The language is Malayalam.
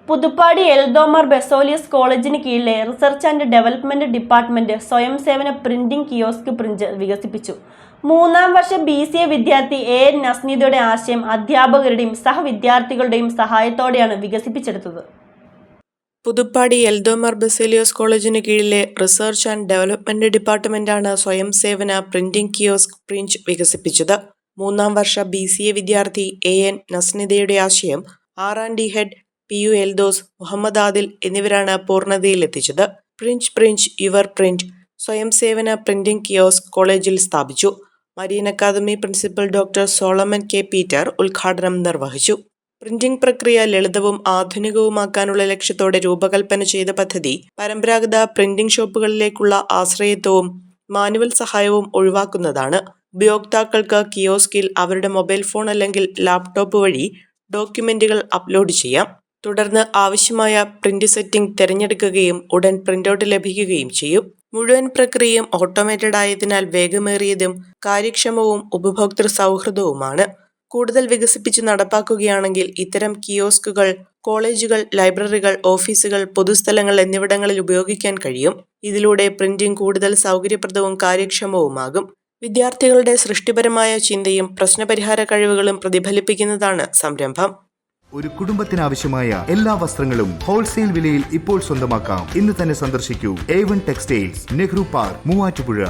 പുതുപ്പാടി എൽദോമാർ ബെസോലിയസ് കോളേജിന് കീഴിലെ റിസർച്ച് ആൻഡ് ഡെവലപ്മെന്റ് ഡിപ്പാർട്ട്മെന്റ് സ്വയം സേവന പ്രിന്റിംഗ് കിയോസ്ക് പ്രിന്റ് വികസിപ്പിച്ചു. 3ാം വർഷ BCA വിദ്യാർത്ഥി AN നസ്നീദയുടെ ആശയം അധ്യാപകരുടെയും സഹവിദ്യാർത്ഥികളുടെയും സഹായത്തോടെയാണ് വികസിപ്പിച്ചെടുത്തത്. പുതുപ്പാടി എൽദോമാർ ബെസോലിയസ് കോളേജിന് കീഴിലെ റിസർച്ച് ആൻഡ് ഡെവലപ്മെന്റ് ഡിപ്പാർട്ട്മെന്റാണ് സ്വയം സേവന പ്രിന്റിംഗ് കിയോസ്ക് പ്രിന്റ് വികസിപ്പിച്ചത്. 3ാം വർഷ BCA വിദ്യാർത്ഥി AN നസ്നീദയുടെ ആശയം R&D head PU Eldhose, Muhammad Adil എന്നിവരാണ് പൂർണ്ണതയിലെത്തിച്ചത്. പ്രിന്റ് യുവർ പ്രിന്റ് സ്വയം സേവന പ്രിന്റിംഗ് കിയോസ്ക് കോളേജിൽ സ്ഥാപിച്ചു. Marine academy principal doctor Solomon K. Peter ഉദ്ഘാടനം നിർവഹിച്ചു. പ്രിന്റിംഗ് പ്രക്രിയ ലളിതവും ആധുനികവുമാക്കാനുള്ള ലക്ഷ്യത്തോടെ രൂപകൽപ്പന ചെയ്ത പദ്ധതി പരമ്പരാഗത പ്രിന്റിംഗ് ഷോപ്പുകളിലേക്കുള്ള ആശ്രയത്വവും മാനുവൽ സഹായവും ഒഴിവാക്കുന്നതാണ്. ഉപയോക്താക്കൾക്ക് കിയോസ്കിൽ അവരുടെ മൊബൈൽ ഫോൺ അല്ലെങ്കിൽ ലാപ്ടോപ്പ് വഴി ഡോക്യുമെന്റുകൾ അപ്ലോഡ് ചെയ്യാം. തുടർന്ന് ആവശ്യമായ പ്രിന്റ് സെറ്റിംഗ് തിരഞ്ഞെടുക്കുകയും ഉടൻ പ്രിന്റൗട്ട് ലഭിക്കുകയും ചെയ്യും. മുഴുവൻ പ്രക്രിയയും ഓട്ടോമേറ്റഡ് ആയതിനാൽ വേഗമേറിയതും കാര്യക്ഷമവും ഉപഭോക്തൃ സൗഹൃദവുമാണ്. കൂടുതൽ വികസിപ്പിച്ച് നടപ്പാക്കുകയാണെങ്കിൽ ഇത്തരം കിയോസ്കുകൾ കോളേജുകൾ, ലൈബ്രറികൾ, ഓഫീസുകൾ, പൊതുസ്ഥലങ്ങൾ എന്നിവിടങ്ങളിൽ ഉപയോഗിക്കാൻ കഴിയും. ഇതിലൂടെ പ്രിന്റിംഗ് കൂടുതൽ സൗകര്യപ്രദവും കാര്യക്ഷമവുമാകും. വിദ്യാർത്ഥികളുടെ സൃഷ്ടിപരമായ ചിന്തയും പ്രശ്നപരിഹാര കഴിവുകളും പ്രതിഫലിപ്പിക്കുന്നതാണ് സംരംഭം. ഒരു കുടുംബത്തിനാവശ്യമായ എല്ലാ വസ്ത്രങ്ങളും ഹോൾസെയിൽ വിലയിൽ ഇപ്പോൾ സ്വന്തമാക്കാം. ഇന്ന് തന്നെ സന്ദർശിക്കൂ A1 textiles, Nehru park, Muvattupuzha.